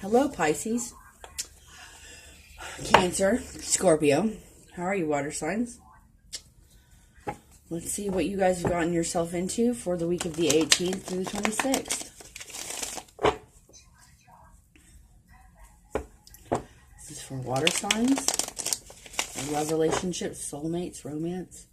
Hello, Pisces, Cancer, Scorpio. How are you, water signs? Let's see what you guys have gotten yourself into for the week of the 18th through the 26th. This is for water signs, love relationships, soulmates, romance.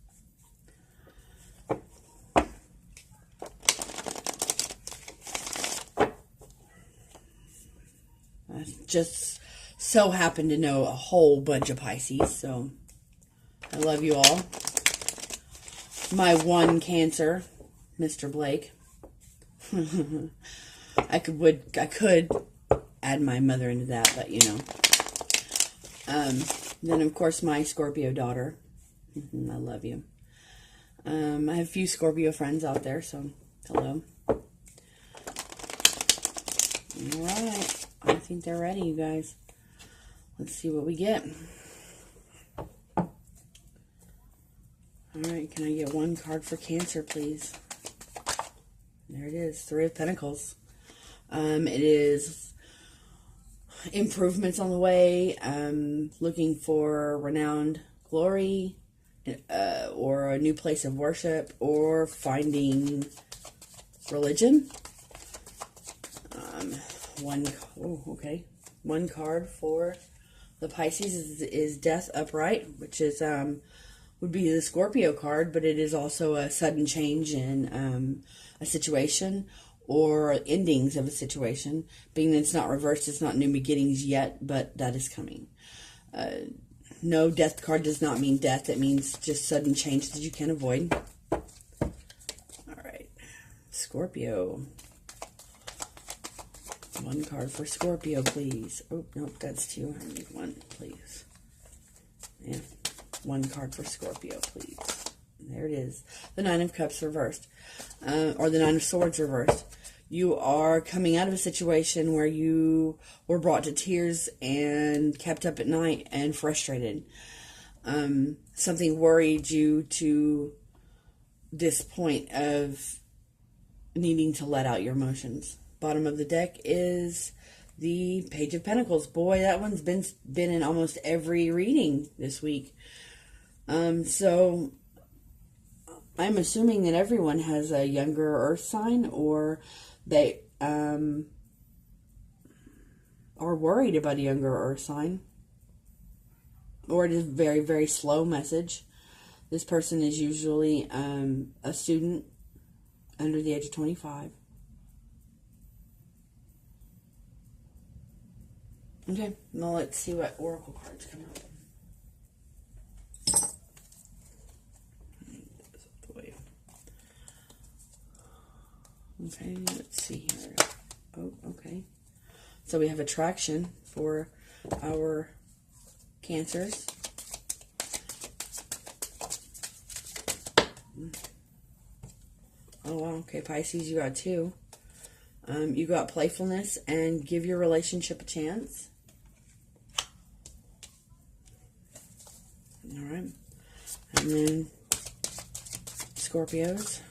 I just so happen to know a whole bunch of Pisces, so I love you all. My one Cancer, Mr. Blake. I could add my mother into that, but you know. Then of course my Scorpio daughter. I love you. I have a few Scorpio friends out there, so hello. Alright, I think they're ready, you guys. Let's see what we get. Alright, can I get one card for Cancer, please? There it is, Three of Pentacles. It is improvements on the way, looking for renowned glory, or a new place of worship, or finding religion. One card for the Pisces is Death Upright, which is would be the Scorpio card, but it is also a sudden change in a situation or endings of a situation. Being that it's not reversed, it's not new beginnings yet, but that is coming. No, Death card does not mean death. It means just sudden change that you can avoid. All right, Scorpio. One card for Scorpio, please. Oh, nope, that's two. I need one, please. Yeah, one card for Scorpio, please. There it is. The Nine of Cups reversed. Or the Nine of Swords reversed. You are coming out of a situation where you were brought to tears and kept up at night and frustrated. Something worried you to this point of needing to let out your emotions. Bottom of the deck is the Page of Pentacles. Boy, that one's been in almost every reading this week. So I'm assuming that everyone has a younger earth sign, or they are worried about a younger earth sign, or it is a very, very slow message. This person is usually a student under the age of 25. Okay, now let's see what oracle cards come out. Okay, let's see here. Oh, okay. So we have attraction for our Cancers. Oh, wow. Okay, Pisces, you got two. You got playfulness and give your relationship a chance. All right. And then Scorpios.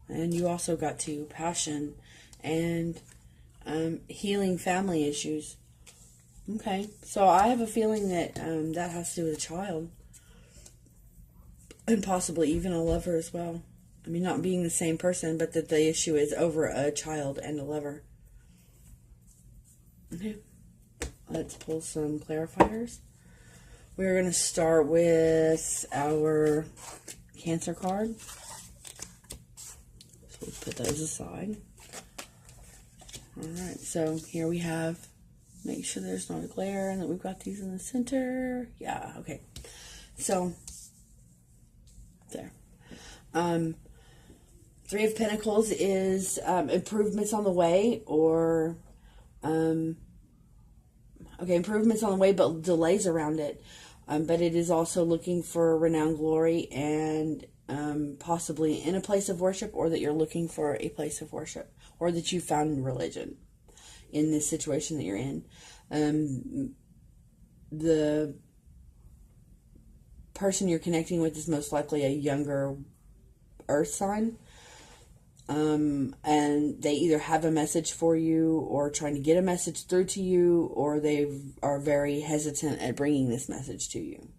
And you also got two, passion and healing family issues. Okay, so I have a feeling that that has to do with a child. And possibly even a lover as well. I mean, not being the same person, but that the issue is over a child and a lover. Okay, let's pull some clarifiers. We're going to start with our Cancer card. So we'll put those aside. Alright, so here we have, make sure there's not a glare and that we've got these in the center. Yeah, okay. So, there. Three of Pentacles is improvements on the way, or improvements on the way, but delays around it. But it is also looking for renowned glory and possibly in a place of worship, or that you're looking for a place of worship, or that you found religion in this situation that you're in. The person you're connecting with is most likely a younger earth sign. And they either have a message for you or trying to get a message through to you, or they are very hesitant at bringing this message to you.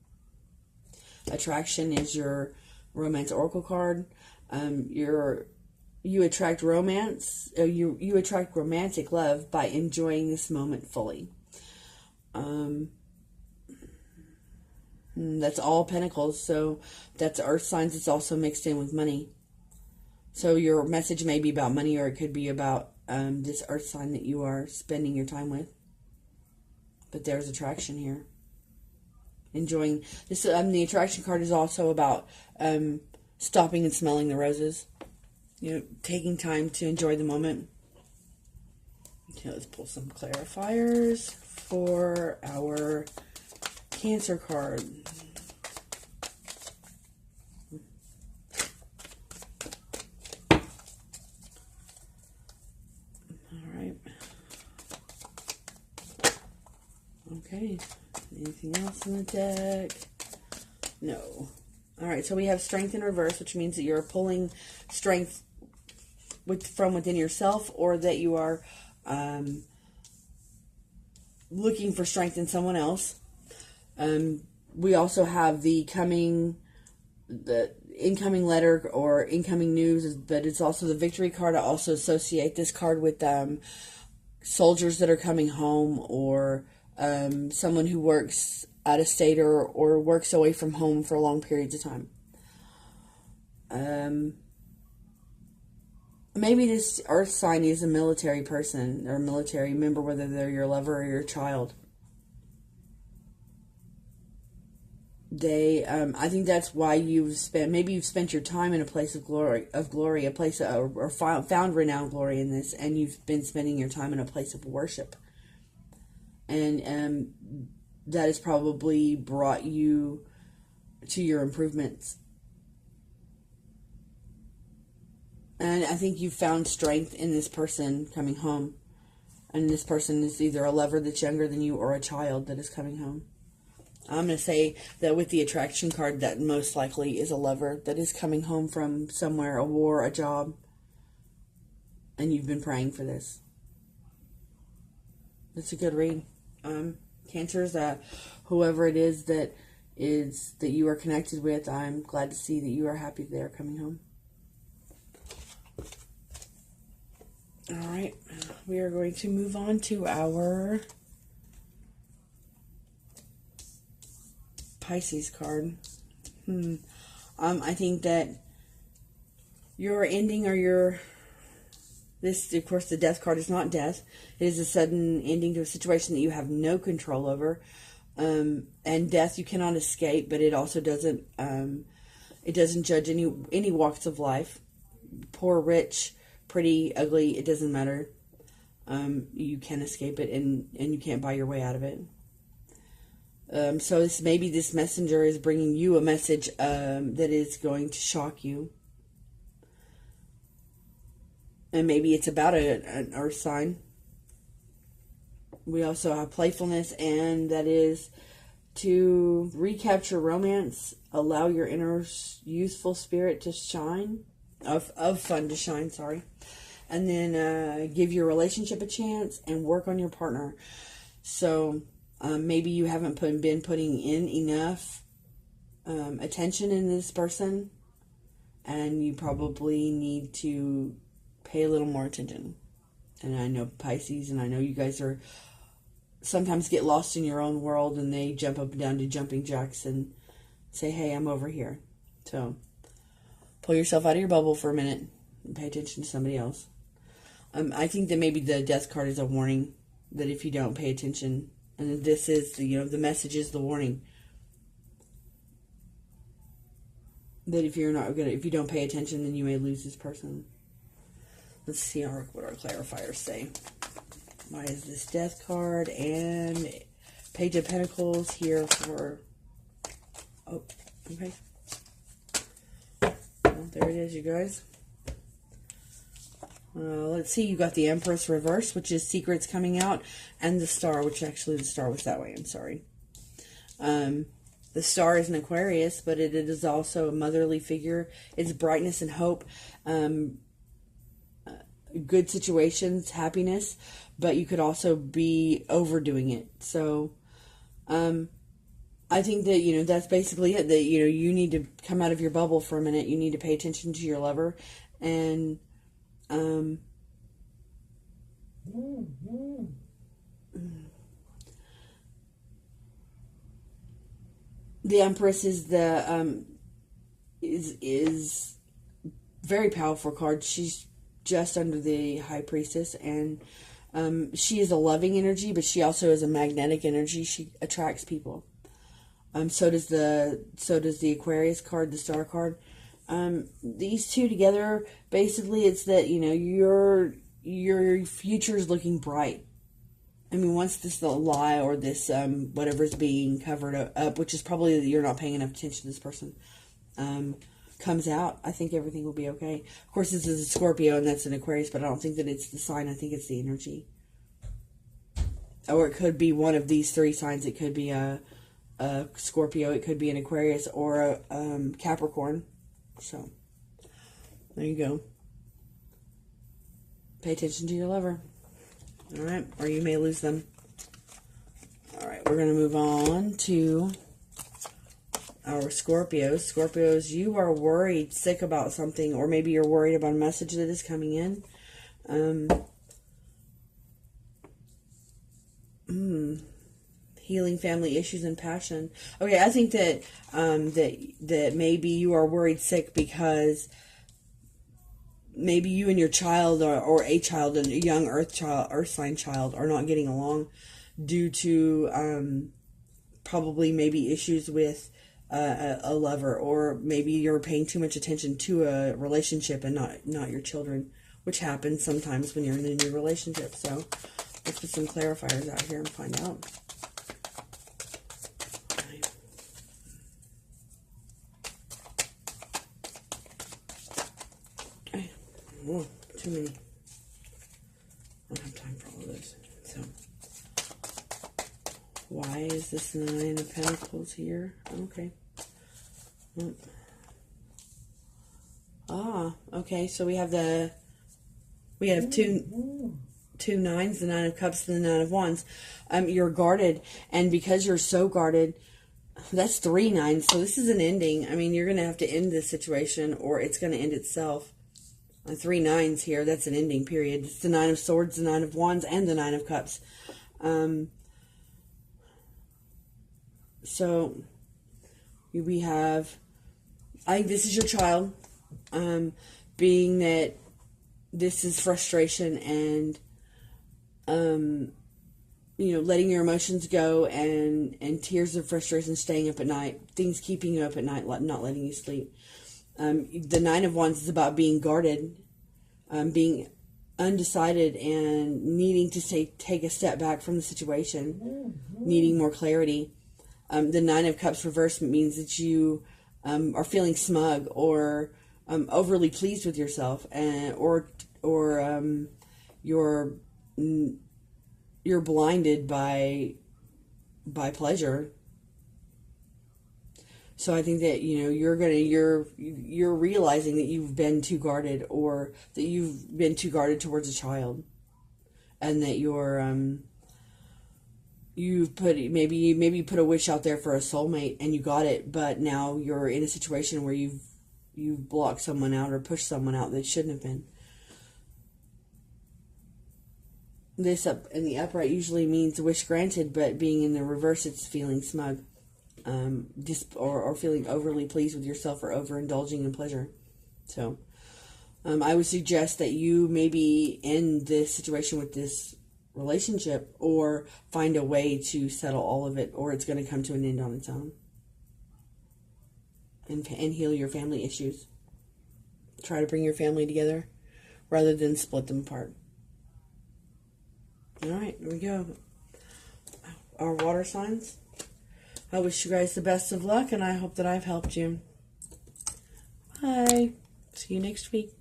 Attraction is your romance oracle card. You attract romance. You attract romantic love by enjoying this moment fully. That's all pentacles, so that's earth signs. It's also mixed in with money. So your message may be about money, or it could be about this earth sign that you are spending your time with. But there's attraction here. Enjoying this. The attraction card is also about stopping and smelling the roses. Taking time to enjoy the moment. Okay, let's pull some clarifiers for our Cancer card. Okay, anything else in the deck? No. Alright, so we have strength in reverse, which means that you're pulling strength from within yourself, or that you are looking for strength in someone else. We also have the incoming letter or incoming news, but it's also the victory card. I also associate this card with soldiers that are coming home, or someone who works out of state or works away from home for long periods of time. Maybe this earth sign is a military person or a military member, whether they're your lover or your child. I think that's why you've spent your time in a place of glory, a place or found renowned glory in this, and you've been spending your time in a place of worship. And that has probably brought you to your improvements. And I think you found strength in this person coming home. And this person is either a lover that's younger than you or a child that is coming home. I'm going to say that with the attraction card, that most likely is a lover that is coming home from somewhere, a war, a job. And you've been praying for this. That's a good read. Cancers, whoever it is that you are connected with, I'm glad to see that you are happy they are coming home. All right, we are going to move on to our Pisces card. I think that your ending or this, of course, the death card is not death. It is a sudden ending to a situation that you have no control over. And death you cannot escape, but it also doesn't judge any walks of life. Poor, rich, pretty, ugly, it doesn't matter. You can't escape it, and you can't buy your way out of it. So maybe this messenger is bringing you a message that is going to shock you. And maybe it's about an earth sign. We also have playfulness, and that is to recapture romance, allow your inner youthful spirit to shine, of fun to shine, sorry. And then give your relationship a chance and work on your partner. So maybe you haven't been putting in enough attention in this person, and you probably need to pay a little more attention. And I know Pisces, and I know you guys sometimes get lost in your own world, and they jump up and down to jumping jacks and say, hey, I'm over here. So pull yourself out of your bubble for a minute and pay attention to somebody else. I think that maybe the death card is a warning that if you don't pay attention, and this is the message is the warning that if you don't pay attention, then you may lose this person. Let's see what our clarifiers say. Why is this death card and Page of Pentacles here for... Oh, okay. Well, there it is, you guys. Let's see, you got the Empress reverse, which is secrets coming out, and the Star, which actually the Star was that way, I'm sorry. The Star is an Aquarius, but it is also a motherly figure. It's brightness and hope. good situations, happiness, but you could also be overdoing it. So, I think that, that's basically it. That, you need to come out of your bubble for a minute. You need to pay attention to your lover. And, the Empress is is very powerful card. She's just under the High Priestess, and she is a loving energy, but she also is a magnetic energy. She attracts people. So does the Aquarius card, the Star card. These two together, basically, it's that your future is looking bright. I mean, once this lie or this whatever's being covered up, which is probably that you're not paying enough attention to this person, comes out, I think everything will be okay. Of course, this is a Scorpio and that's an Aquarius, but I don't think that it's the sign. I think it's the energy. Or it could be one of these three signs. It could be a Scorpio, it could be an Aquarius, or a Capricorn. So, there you go. Pay attention to your lover. Alright, or you may lose them. Alright, we're going to move on to our Scorpios. Scorpios, you are worried, sick about something, or maybe you're worried about a message that is coming in. Healing family issues and passion. Okay, I think that that maybe you are worried sick because maybe you and your child or a child, a young earth sign child, are not getting along due to probably maybe issues with a lover, or maybe you're paying too much attention to a relationship and not your children, which happens sometimes when you're in a new relationship. So let's put some clarifiers out here and find out. Okay. Whoa, too many. I don't have time for all of those. So, why is this 9 of Pentacles here? Okay. Okay. So we have two nines, the 9 of Cups and the 9 of Wands. You're guarded, and because you're so guarded, that's 3 nines. So this is an ending. I mean, you're going to have to end this situation, or it's going to end itself. 3 nines here, that's an ending, period. It's the 9 of Swords, the 9 of Wands, and the 9 of Cups. So we have, I think this is your child, being that this is frustration and, letting your emotions go, and tears of frustration, staying up at night, things keeping you up at night, not letting you sleep. The 9 of Wands is about being guarded, being undecided, and needing to take a step back from the situation, needing more clarity. The 9 of Cups reversed means that you are feeling smug or overly pleased with yourself, or you're blinded by pleasure. So I think that you're realizing that you've been too guarded, or that you've been too guarded towards a child, and that you've put maybe you put a wish out there for a soulmate and you got it, but now you're in a situation where you've blocked someone out or pushed someone out that shouldn't have been. This up in the upright usually means a wish granted, but being in the reverse, it's feeling smug. Or feeling overly pleased with yourself, or overindulging in pleasure. So, I would suggest that you maybe end this situation with this relationship, or find a way to settle all of it, or it's going to come to an end on its own. And heal your family issues. Try to bring your family together rather than split them apart. Alright, here we go. Our water signs. I wish you guys the best of luck, and I hope that I've helped you. Bye. See you next week.